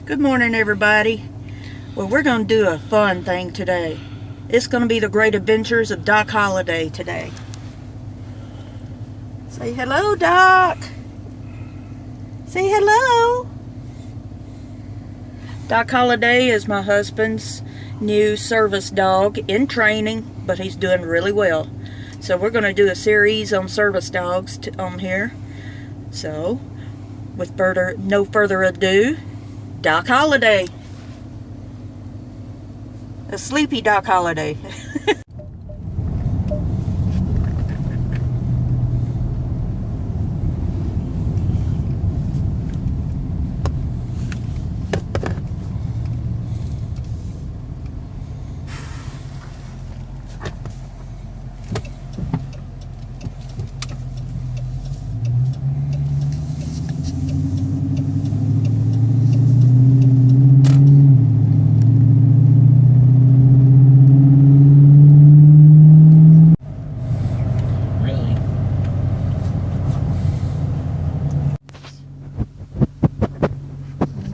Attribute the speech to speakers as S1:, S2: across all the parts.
S1: Good morning, everybody. Well, we're going to do a fun thing today. It's going to be the great adventures of Doc Holliday today. Say hello, Doc. Say hello. Doc Holliday is my husband's new service dog in training, but he's doing really well. So we're going to do a series on service dogs on here. So, with no further ado, Doc Holliday. A sleepy Doc Holliday.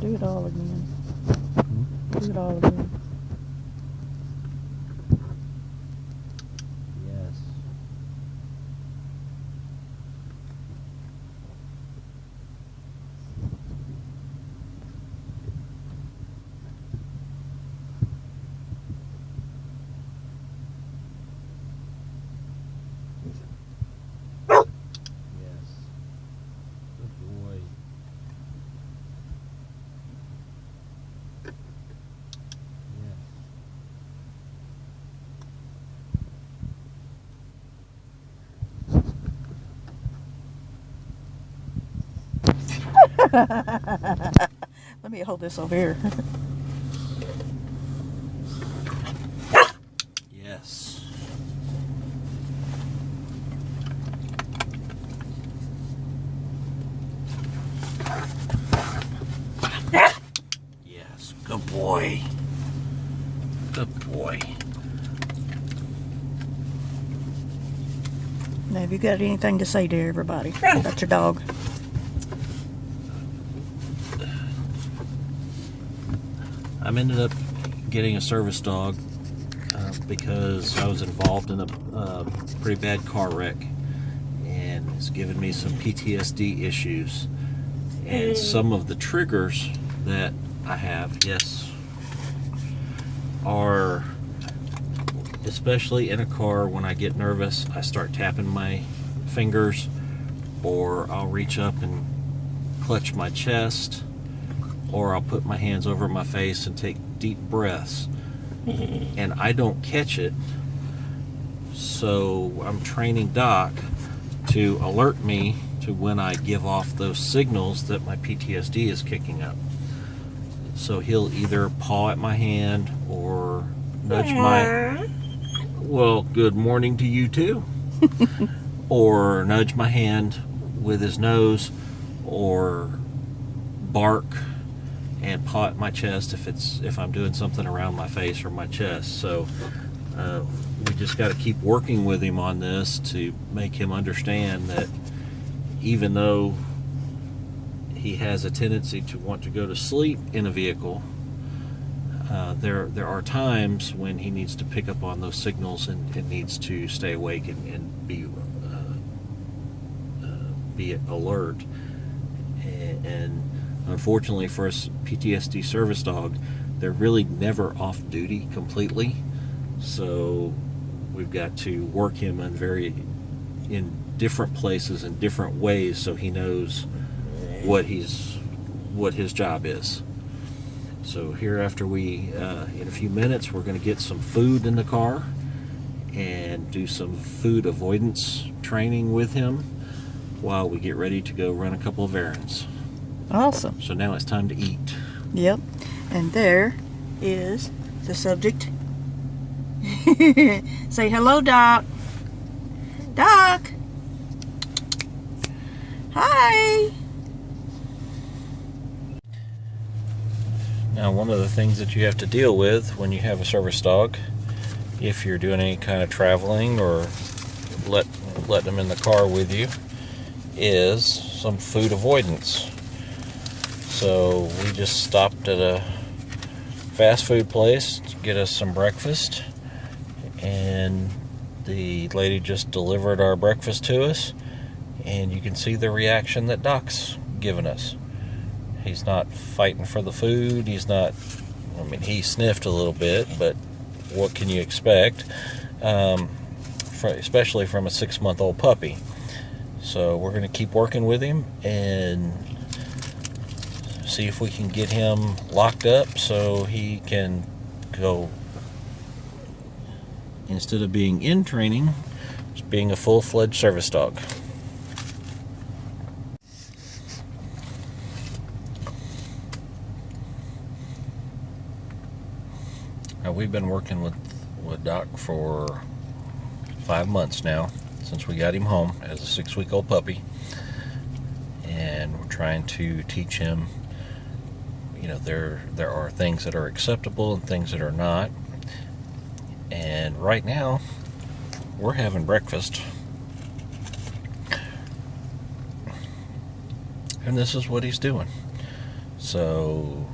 S1: Do it all again. Do it all again.
S2: Yes. Yes. Good boy.
S1: Let me hold this over here.
S2: Yes. Yes. Good boy. Good boy.
S1: Now, have you got anything to say to everybody about your dog?
S2: I ended up getting a service dog because I was involved in a pretty bad car wreck, and it's given me some PTSD issues. And some of the triggers that I have, yes, are especially in a car. When I get nervous, I start tapping my fingers, or I'll reach up and clutch my chest, or I'll put my hands over my face and take deep breaths, and I don't catch it. So I'm training Doc to alert me to when I give off those signals that my PTSD is kicking up. So he'll either paw at my hand or nudge my, well, good morning to you too, or nudge my hand with his nose, or bark and paw at my chest if I'm doing something around my face or my chest. So we just got to keep working with him on this to make him understand that even though he has a tendency to want to go to sleep in a vehicle, there are times when he needs to pick up on those signals and needs to stay awake and be alert. And unfortunately for a PTSD service dog, they're really never off duty completely. So we've got to work him in different places in different ways, so he knows what his job is. So here, after we in a few minutes, we're going to get some food in the car and do some food avoidance training with him while we get ready to go run a couple of errands.
S1: Awesome.
S2: So now it's time to eat.
S1: Yep. And there is the subject. Say hello, Doc. Doc. Hi.
S2: Now, one of the things that you have to deal with when you have a service dog, if you're doing any kind of traveling or let them in the car with you, is some food avoidance. So we just stopped at a fast food place to get us some breakfast, and the lady just delivered our breakfast to us, and you can see the reaction that Doc's given us. He's not fighting for the food. He's not, I mean, he sniffed a little bit, but what can you expect, especially from a 6-month-old puppy? So we're going to keep working with him and see if we can get him locked up so he can go, instead of being in training, just being a full-fledged service dog. Now, we've been working with Doc for 5 months now, since we got him home as a 6-week-old puppy, and we're trying to teach him, you know, there are things that are acceptable and things that are not. And right now we're having breakfast, and this is what he's doing. So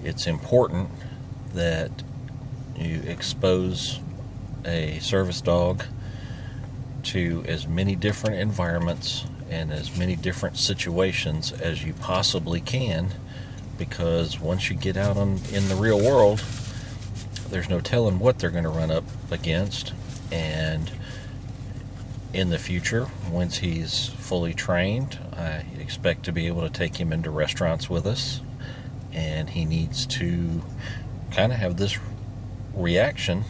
S2: it's important that you expose a service dog to as many different environments and as many different situations as you possibly can, because once you get out in the real world, there's no telling what they're going to run up against. And in the future, once he's fully trained, I expect to be able to take him into restaurants with us, and he needs to kind of have this reaction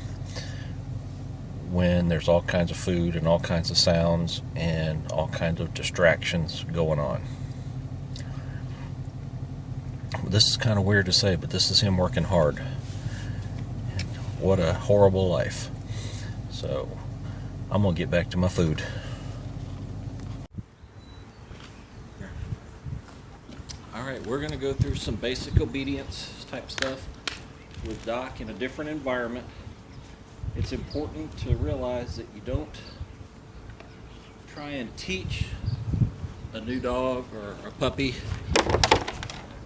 S2: when there's all kinds of food and all kinds of sounds and all kinds of distractions going on. This is kind of weird to say, but this is him working hard. And what a horrible life. So I'm going to get back to my food. Alright, we're going to go through some basic obedience type stuff with Doc in a different environment. It's important to realize that you don't try and teach a new dog or a puppy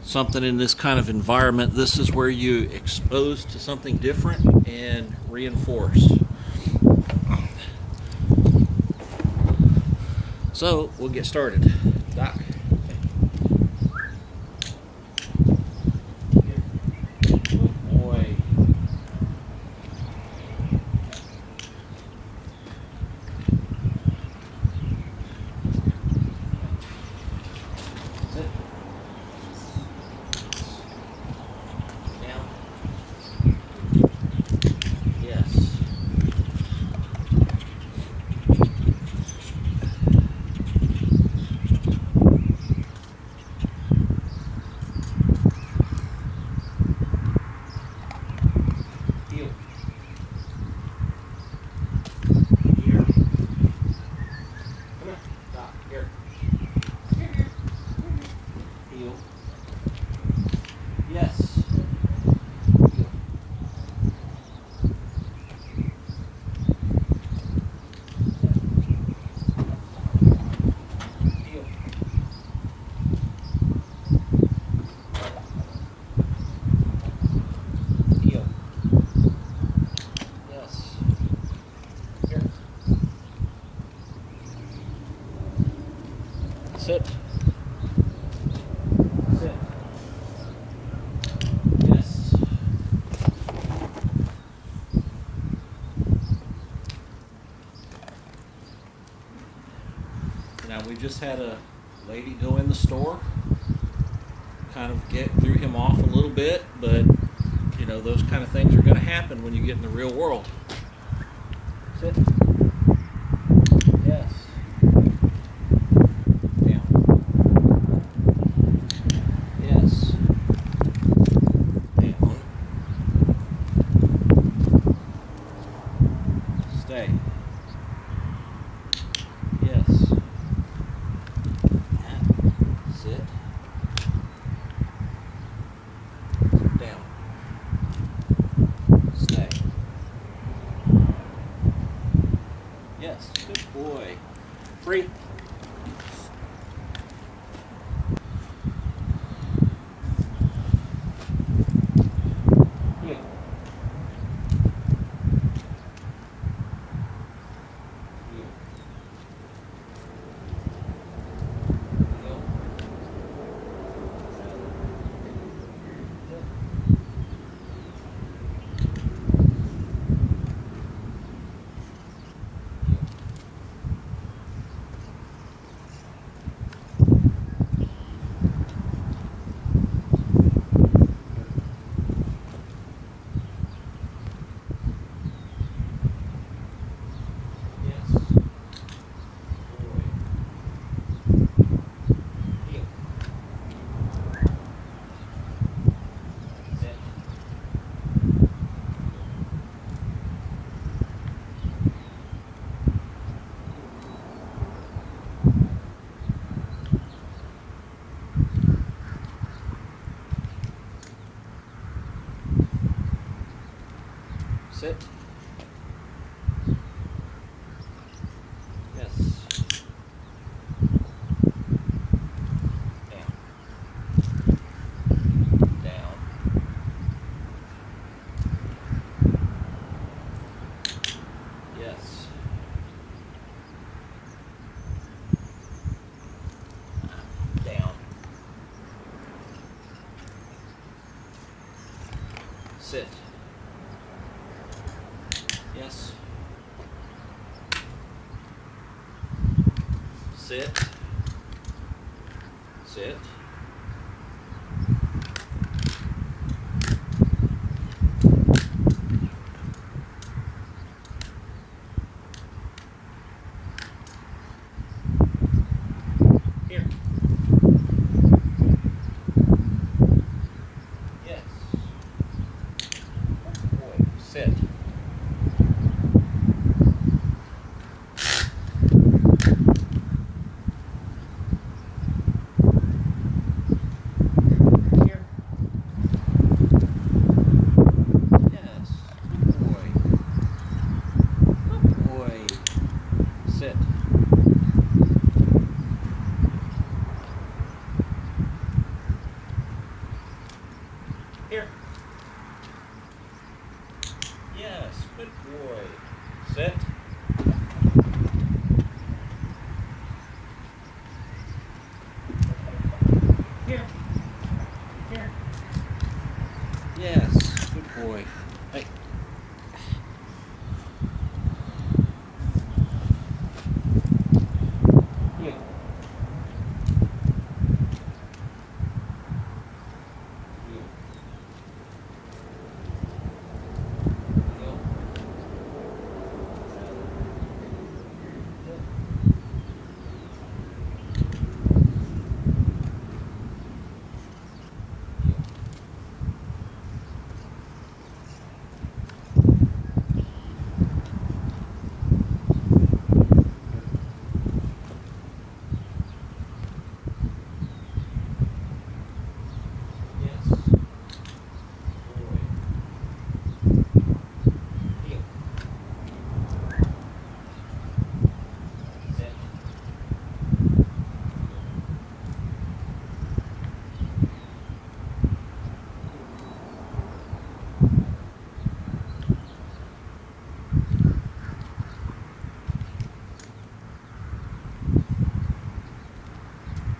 S2: something in this kind of environment. This is where you expose to something different and reinforce. So we'll get started. Doc. Sit. Sit. Yes. Now we just had a lady go in the store, kind of threw him off a little bit, but you know, those kind of things are going to happen when you get in the real world. Sit. Yes. Stay. Yes. And sit. Down. Stay. Yes. Good boy. Free. Sit. Yes. Down. Down. Yes. Down. Sit. Yes. Sit. Sit. Here. Yes. Good boy. Sit. Here. Yes. Good boy. Good boy. Sit. Here. Yes, good boy. Sit. Here. Here. Yes, good boy. Hey. Here.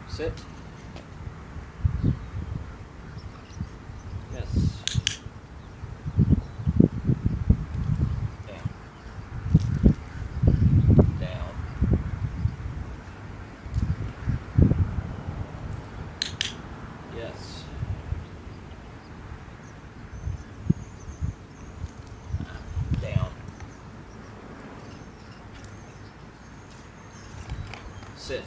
S2: Sit. Yes. Down. Down. Yes. Down. Sit.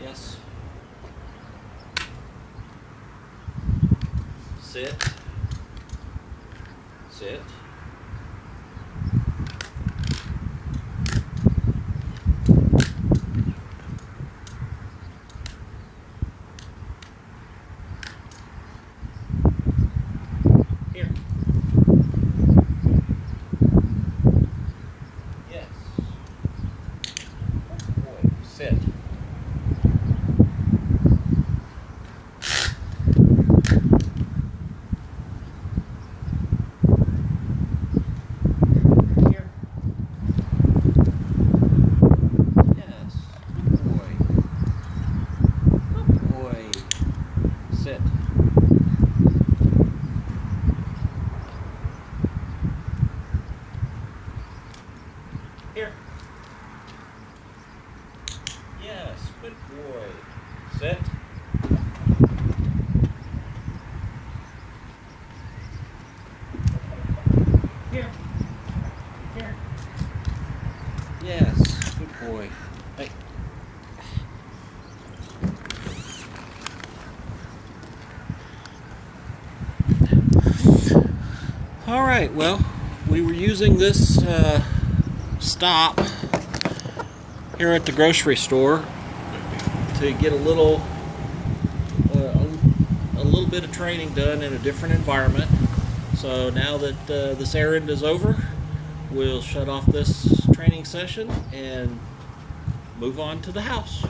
S2: Yes. Sit. Sit. Here. Yes. Good boy. Sit. Here. Yes. Good boy. Good boy. Sit. Here. Yes, good boy. Sit. Here. Here. Yes, good boy. Hey. All right, well, we were using this stop here at the grocery store to get a little bit of training done in a different environment. So now that this errand is over, we'll shut off this training session and move on to the house.